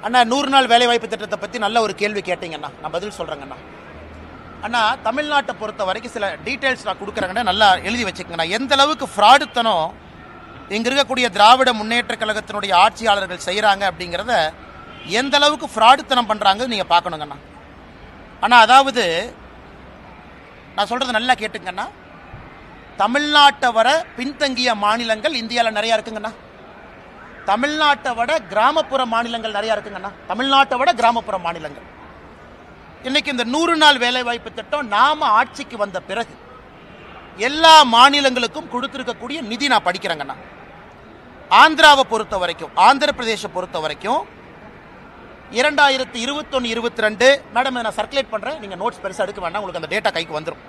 அண்ணா 100 நாள் வேலைவாய்ப்பு திட்டத்தை பற்றி நல்ல ஒரு கேள்வி கேட்டீங்கண்ணா, நான் பதில் சொல்கிறேங்கண்ணா. அண்ணா, தமிழ்நாட்டை பொறுத்த வரைக்கும் சில டீட்டெயில்ஸ் நான் கொடுக்குறேங்கண்ணா, நல்லா எழுதி வச்சுக்கங்கண்ணா. எந்த அளவுக்கு ஃப்ராடுத்தனம் இங்கே இருக்கக்கூடிய திராவிட முன்னேற்ற கழகத்தினுடைய ஆட்சியாளர்கள் செய்கிறாங்க அப்படிங்கிறத எந்த அளவுக்கு ஃப்ராடுத்தனம் பண்ணுறாங்க நீங்கள் பார்க்கணுங்கண்ணா. ஆனால் அதாவது நான் சொல்கிறது நல்லா கேட்டுங்கண்ணா, தமிழ்நாட்டை வர பின்தங்கிய மாநிலங்கள் இந்தியாவில் நிறையா இருக்குங்கண்ணா. தமிழ்நாட்டை விட கிராமப்புற மாநிலங்கள் நிறையா இருக்குங்கண்ணா. தமிழ்நாட்டை விட கிராமப்புற மாநிலங்கள். இன்னைக்கு இந்த 100 நாள் வேலைவாய்ப்பு திட்டம் நாம ஆட்சிக்கு வந்த பிறகு எல்லா மாநிலங்களுக்கும் கொடுத்திருக்கக்கூடிய நிதி நான் படிக்கிறேங்கண்ணா. ஆந்திராவை பொறுத்த வரைக்கும், ஆந்திர பிரதேச பொறுத்த வரைக்கும் 2021-22 மேடம் நான் சர்க்குலேட் பண்றேன், நீங்க நோட்ஸ் பெருசா எடுக்க வேண்டாம், உங்களுக்கு அந்த டேட்டா கைக்கு வந்துடும்.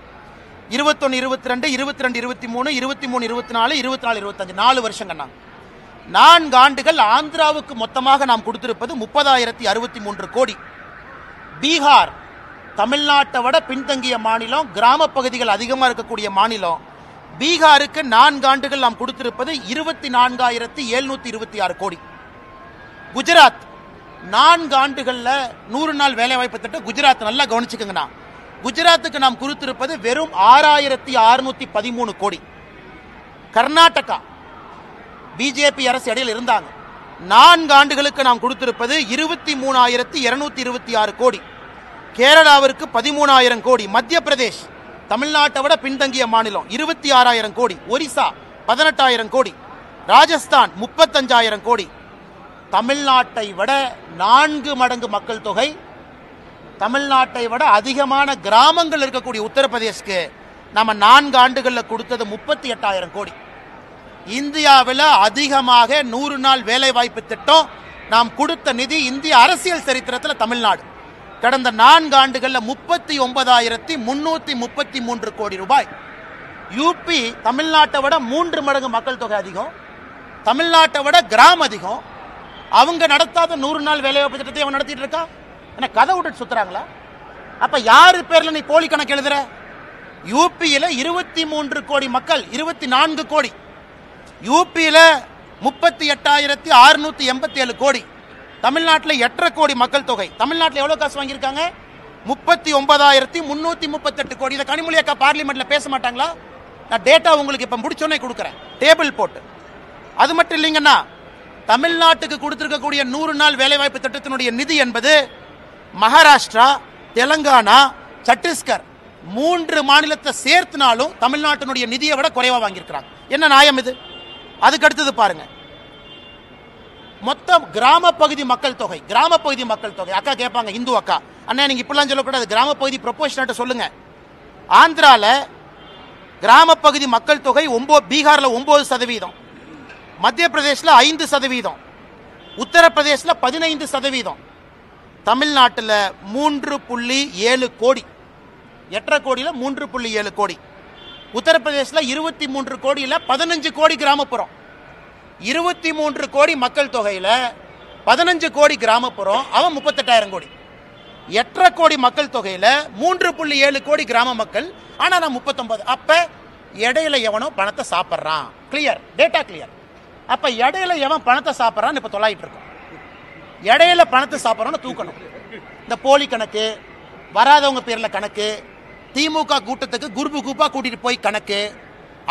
21-22, 22-23, 23-24, 24-25 4 வருஷங்கண்ணா. 4 ஆண்டுகள் ஆந்திராவுக்கு மொத்தமாக நாம் கொடுத்திருப்பது 30,063 கோடி. பீகார் தமிழ்நாட்டை விட பின்தங்கிய மாநிலம், கிராம பகுதிகள் அதிகமாக இருக்கக்கூடிய மாநிலம். பீகாருக்கு 4 ஆண்டுகள் நாம் கொடுத்திருப்பது 24,726 கோடி. குஜராத் 4 ஆண்டுகளில் 100 நாள் வேலைவாய்ப்பு திட்டம் குஜராத் நல்லா கவனிச்சுக்கங்கண்ணா. குஜராத்துக்கு நாம் கொடுத்திருப்பது வெறும் 6,613 கோடி. கர்நாடகா பிஜேபி அரசு இடையில் இருந்தாங்க, 4 ஆண்டுகளுக்கு நாம் கொடுத்திருப்பது 23,226 கோடி. கேரளாவிற்கு 13,000 கோடி. மத்திய பிரதேஷ் தமிழ்நாட்டை விட பின்தங்கிய மாநிலம் 26,000 கோடி. ஒரிசா 18,000 கோடி. ராஜஸ்தான் 35,000 கோடி. தமிழ்நாட்டை விட 4 மடங்கு மக்கள் தொகை, தமிழ்நாட்டை விட அதிகமான கிராமங்கள் இருக்கக்கூடிய உத்தரப்பிரதேஷ்க்கு நம்ம 4 ஆண்டுகளில் கொடுத்தது 38,000 கோடி. இந்தியாவில் அதிகமாக 100 நாள் வேலைவாய்ப்பு திட்டம் நாம் கொடுத்த நிதி இந்திய அரசியல் சரித்திரத்தில் தமிழ்நாடு. கடந்த 4 ஆண்டுகளில் 39,333 கோடி ரூபாய். யூபி தமிழ்நாட்டை விட 3 மடங்கு மக்கள் தொகை அதிகம், தமிழ்நாட்டை விட கிராமம் அதிகம். அவங்க நடத்தாத 100 நாள் வேலைவாய்ப்பு திட்டத்தை அவன் நடத்திட்டு இருக்கா. என்ன கதை விட்டுட்டு சுத்துறாங்களா? அப்ப யாரு பேர்ல நீ போலி கணக்கு எழுதுற? யூபியில 23 கோடி மக்கள், 24 கோடி. யூபியில 38,687 கோடி. தமிழ்நாட்டில் 8.5 கோடி மக்கள் தொகை. தமிழ்நாட்டில் எவ்வளவு காசு வாங்கியிருக்காங்க? 39,338 கோடி. இதை கனிமொழி அக்கா பார்லிமெண்ட்ல பேச மாட்டாங்களா? நான் டேட்டா உங்களுக்கு இப்ப முடிச்சோன்னே கொடுக்குறேன், டேபிள் போட்டு. அது மட்டும் இல்லைங்கன்னா, தமிழ்நாட்டுக்கு கொடுத்திருக்கக்கூடிய 100 நாள் வேலைவாய்ப்பு திட்டத்தினுடைய நிதி என்பது மகாராஷ்டிரா, தெலங்கானா, சத்தீஸ்கர் 3 மாநிலத்தை சேர்த்துனாலும் தமிழ்நாட்டினுடைய நிதியை விட குறைவா வாங்கியிருக்கிறாங்க. என்ன நியாயம் இது? அதுக்கு அடுத்தது பாருங்க, மொத்தம் கிராம பகுதி மக்கள் தொகை. கிராம பகுதி மக்கள் தொகை அக்கா கேட்பாங்க, இந்து அக்கா, அண்ணா நீங்க இப்படிலாம் சொல்லக்கூடாது, கிராம பகுதி ப்ரொபோஷனேட் சொல்லுங்க. ஆந்திரால கிராம பகுதி மக்கள் தொகை பீகார்ல 9%, மத்திய பிரதேசில் 5%, உத்தரப்பிரதேசில் 15%, தமிழ்நாட்டில் 3.7 கோடி. 8.5 கோடியில் 3.7 கோடி. உத்தரப்பிரதேசில் 23 கோடியில் 15 கோடி கிராமப்புறம். 23 கோடி மக்கள் தொகையில் 15 கோடி கிராமப்புறம், அவன் 38,000 கோடி. 8.5 கோடி மக்கள் தொகையில் 3.7 கோடி கிராம மக்கள், ஆனால் நான் 39. அப்ப இடையில எவனோ பணத்தை சாப்பிட்றான். Clear, data clear. அப்ப இடையில எவன் பணத்தை சாப்பிட்றான்னு இப்ப தொலைட்டு இருக்கோம். இடையில பணத்தை சாப்பிட்றோன்னு தூக்கணும். இந்த போலி கணக்கு, வராதவங்க பேர்ல கணக்கு, திமுக கூட்டத்துக்கு குரூப்பு குரூப்பா கூட்டிட்டு போய் கணக்கு,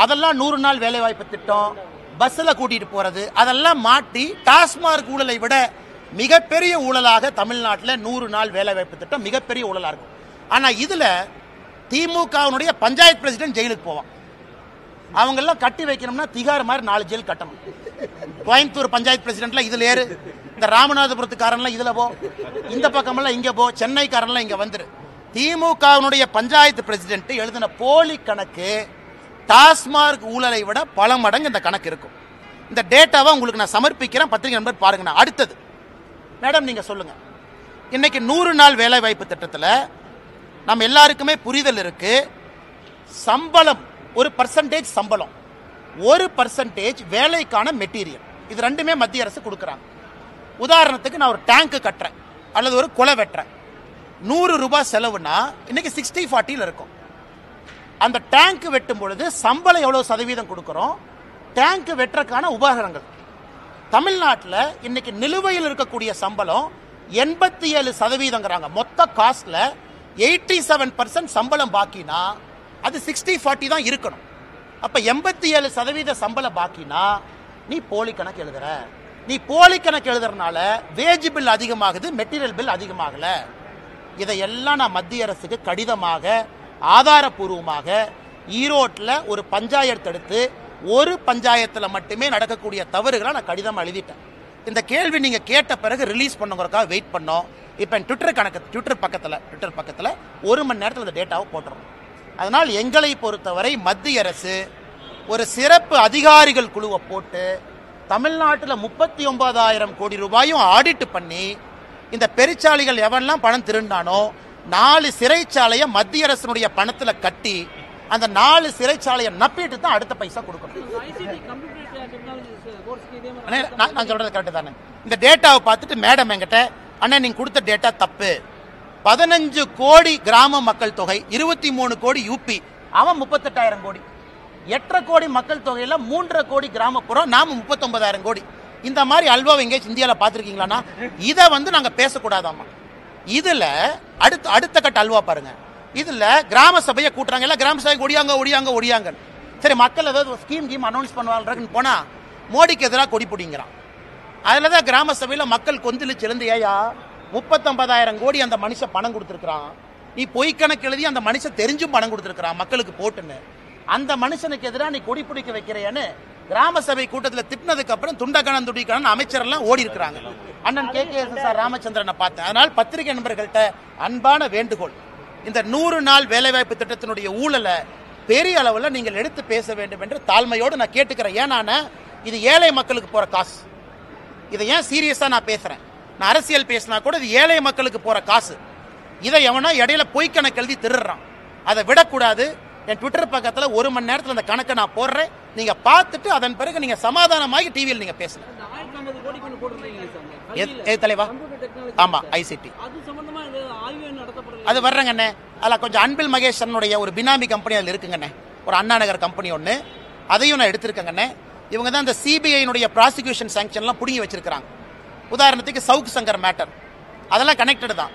அதெல்லாம் 100 நாள் வேலைவாய்ப்பு திட்டம், பஸ்ல கூட்டிட்டு போறது, அதெல்லாம் மாட்டி டாஸ்மார்க் ஊழலை விட மிகப்பெரிய ஊழலாக தமிழ்நாட்டில் 100 நாள் வேலைவாய்ப்பு திட்டம் மிகப்பெரிய ஊழலா இருக்கும். ஆனா இதுல திமுகவுடைய பஞ்சாயத்து பிரசிடென்ட் ஜெயிலுக்கு போவான். அவங்க எல்லாம் கட்டி வைக்கணும்னா திகார் மாதிரி 4 ஜெயில் கட்டணும். கோயம்புத்தூர் பஞ்சாயத்து பிரசிடென்ட்ல இதுல ஏறு, இந்த ராமநாதபுரத்துக்காரன்லாம் இதுல போ, இந்த பக்கமெல்லாம் இங்க போ, சென்னைக்காரன்லாம் இங்க வந்துரு. திமுகவுடைய பஞ்சாயத்து பிரசிடென்ட் எழுதின போலி கணக்கு டாஸ்மார்க் ஊழலை விட பல மடங்கு இந்த கணக்கு இருக்கும். இந்த டேட்டாவை உங்களுக்கு நான் சமர்ப்பிக்கிறேன், பத்திரிகை நண்பர் பாருங்க. அடுத்தது மேடம் நீங்க சொல்லுங்க, இன்னைக்கு 100 நாள் வேலை வாய்ப்பு திட்டத்தில் நம்ம எல்லாருக்குமே புரிதல் இருக்கு. சம்பளம் ஒரு பர்சன்டேஜ், சம்பளம் 1% வேலைக்கான மெட்டீரியல், இது ரெண்டுமே மத்திய அரசு கொடுக்குறாங்க. உதாரணத்துக்கு நான் ஒரு டேங்க் கட்டுறேன் அல்லது ஒரு குலை வெட்டுறேன், 100 ரூபாய் செலவுனா இன்னைக்கு 60-40 இருக்கும். அந்த டேங்க் வெட்டும் பொழுது சம்பளம் எவ்வளவு சதவீதம் கொடுக்கிறோம்? டேங்க் வெட்டுறதுக்கான உபகரணங்கள் தமிழ்நாட்டில் இன்னைக்கு நிலுவையில் இருக்கக்கூடிய சம்பளம் 87% மொத்த காஸ்ட்ல 87% சம்பளம் பாக்கினா அது 60-40 தான் இருக்கணும். அப்ப 87% சம்பளம் பாக்கினா நீ போலி கணக்கு எழுதுற. நீ போலி கணக்கு எழுதுறதுனால வேஜ் பில் அதிகமாகுது, மெட்டீரியல் பில் அதிகமாகல. இதையெல்லாம் நான் மத்திய அரசுக்கு கடிதமாக ஆதாரப்பூர்வமாக ஈரோட்டில் ஒரு பஞ்சாயத்து எடுத்து ஒரு பஞ்சாயத்தில் மட்டுமே நடக்கக்கூடிய தவறுகளை நான் கடிதம் எழுதிட்டேன். இந்த கேள்வி நீங்க கேட்ட பிறகு ரிலீஸ் பண்ணுங்கிறதுக்காக வெயிட் பண்ணோம். இப்போ ட்விட்டர் பக்கத்தில் 1 மணி நேரத்தில் இந்த டேட்டாவை போட்டுறோம். அதனால் எங்களை பொறுத்தவரை மத்திய அரசு ஒரு சிறப்பு அதிகாரிகள் குழுவை போட்டு தமிழ்நாட்டில் 39,000 கோடி ரூபாயும் ஆடிட் பண்ணி இந்த பெருச்சாளிகள் எவன்லாம் பணம் திருண்டானோ 4 சிறைச்சாலையை மத்திய அரசினுடைய பணத்தில் கட்டி அந்த 4 சிறைச்சாலையை நப்பிட்டு தான் அடுத்த பைசா கொடுக்கணும். நான் சொல்றது கரெக்டு தானே? இந்த டேட்டாவை பார்த்துட்டு மேடம் என்கிட்ட, அண்ணா நீங்க கொடுத்த டேட்டா தப்பு, 15 கோடி கிராம மக்கள் தொகை, 23 கோடி யூபி, அவன் 38,000 கோடி, 8.5 கோடி மக்கள் தொகையில 3.5 கோடி கிராமப்புறம், நாம 39,000 கோடி. இந்த மாதிரி அல்வாவை எங்கேயாச்சும் இந்தியாவில் பார்த்துருக்கீங்களா? இதை நாங்க பேசக்கூடாதாமா. இதுல அடுத்த கட்ட அல்வா பாருங்க. இதுல கிராம சபையை கூட்டுறாங்க, எல்லாம் கிராம சபை ஒடியாங்க. சரி, மக்கள் ஏதாவது ஸ்கீம் அனௌன்ஸ் பண்ணுவாங்கன்னு போனா மோடிக்கு எதிராக கொடி பிடிங்கிறான். அதுலதான் கிராம சபையில மக்கள் கொந்தளிச்சு எழுந்து, ஏயா 39,000 கோடி அந்த மனுஷன் பணம் கொடுத்துருக்கான், நீ பொய் கணக்கு எழுதி அந்த மனுஷன் தெரிஞ்சும் பணம் கொடுத்துருக்கான் மக்களுக்கு போட்டுன்னு, அந்த மனுஷனுக்கு எதிராக நீ கொடி பிடிக்க வைக்கிறையான்னு கிராம சபை கூட்டத்தில் திட்டினதுக்கு அப்புறம் துண்டகணம் துடிக்கணும் அமைச்சர் எல்லாம் ஓடி இருக்கிறாங்க. அண்ணன் KKS ராமச்சந்திரனை பார்த்தேன். அதனால் பத்திரிகை நண்பர்கள்ட்ட அன்பான வேண்டுகோள், இந்த 100 நாள் வேலைவாய்ப்பு திட்டத்தினுடைய ஊழலை பெரிய அளவில் நீங்கள் எடுத்து பேச வேண்டும் என்று தாழ்மையோடு நான் கேட்டுக்கிறேன். ஏன்னா இது ஏழை மக்களுக்கு போற காசு. இதை ஏன் சீரியஸா நான் பேசுறேன்? நான் அரசியல் பேசினா கூட இது ஏழை மக்களுக்கு போற காசு. இதை எவனா இடையில பொய் கணக்கு எழுதி திருடுறான். அதை விடக்கூடாது. என் ட்விட்டர் பக்கத்தில் 1 மணி நேரத்தில் அந்த கணக்கை நான் போடுறேன். நீங்க பார்த்துட்டு அதன் பிறகு நீங்க சமாதானமாகி டிவியில் நீங்க பேசலாம். தலைவா, ஆமா, ICT அது வர்றங்கண்ணே. அதில் கொஞ்சம் அன்பில் மகேஷனுடைய ஒரு பினாமி கம்பெனி அதில் இருக்குங்கண்ணே, ஒரு அண்ணா நகர் கம்பெனி ஒன்று, அதையும் நான் எடுத்திருக்கேங்கண்ணே. இவங்க தான் இந்த CBI ப்ராசிக்யூஷன் சாங்ஷன்லாம் புடுங்கி வச்சிருக்காங்க. உதாரணத்துக்கு சவுக் சங்கர் மேட்டர், அதெல்லாம் கனெக்டட் தான்.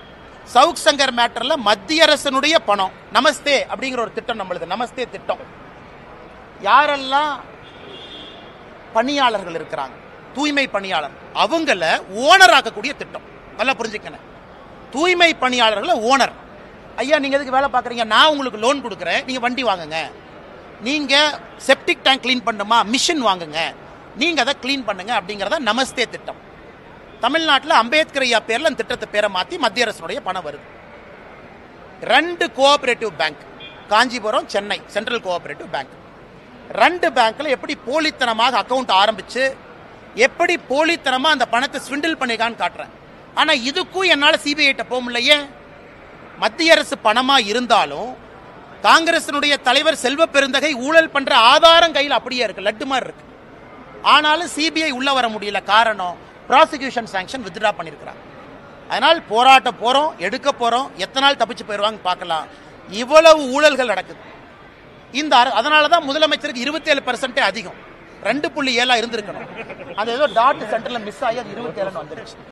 சவுக் சங்கர் மேட்டர்ல மத்திய அரசனுடைய பணம், நமஸ்தே அப்படிங்கிற ஒரு திட்டம், நம்மளுது நமஸ்தே திட்டம். யாரெல்லாம் பணியாளர்கள் இருக்கிறாங்க, தூய்மை பணியாளர், அவங்கள ஓனர் ஆக்கக்கூடிய திட்டம். நல்லா புரிஞ்சுக்கணும், தூய்மை பணியாளர்களை ஓனர். ஐயா நீங்க எதுக்கு வேலை பார்க்குறீங்க, நான் உங்களுக்கு லோன் கொடுக்குறேன், நீங்க வண்டி வாங்குங்க. நீங்க செப்டிக் டேங்க் கிளீன் பண்ணுமா, மிஷின் வாங்குங்க, நீங்க அதை கிளீன் பண்ணுங்க அப்படிங்கிறத நமஸ்தே திட்டம். தமிழ்நாட்டில் அம்பேத்கர் ஐயா பேர்ல அந்த திட்டத்தை பேரை மாற்றி மத்திய அரசுடைய பணம் வருது. 2 cooperative bank, Kanchipuram, Chennai central cooperative bank, 2 பேங்க்ல எப்படி போலித்தனமாக அக்கௌண்ட் ஆரம்பிச்சு எப்படி போலித்தனமா அந்த பணத்தை ஸ்விண்டில் பண்ணிருக்கான்னு காட்டுறேன். ஆனா இதுக்கும் என்னால CBI போக முடியலையே. மத்திய அரசு பணமா இருந்தாலும் காங்கிரசினுடைய தலைவர் செல்வ பெருந்தகை ஊழல் பண்ற ஆதாரம் கையில் அப்படியே இருக்கு, லட்டு மாதிரி இருக்கு. ஆனாலும் CBI உள்ள வர முடியல. காரணம், ப்ராசிக்யூஷன் சாங்ஷன் வித்ட்ரா பண்ணிருக்கிறாங்க. அதனால் போராட்டம் போறோம், எடுக்க போறோம், எத்தனை நாள் தப்பிச்சு போயிருவாங்க பார்க்கலாம். இவ்வளவு ஊழல்கள் நடக்குது. அதனாலதான் முதலமைச்சருக்கு 27% அதிகம், 2.7 இருந்திருக்கணும். அது ஏதோ டாட் சென்டர்ல மிஸ் ஆகி அது 27 வந்துருச்சு.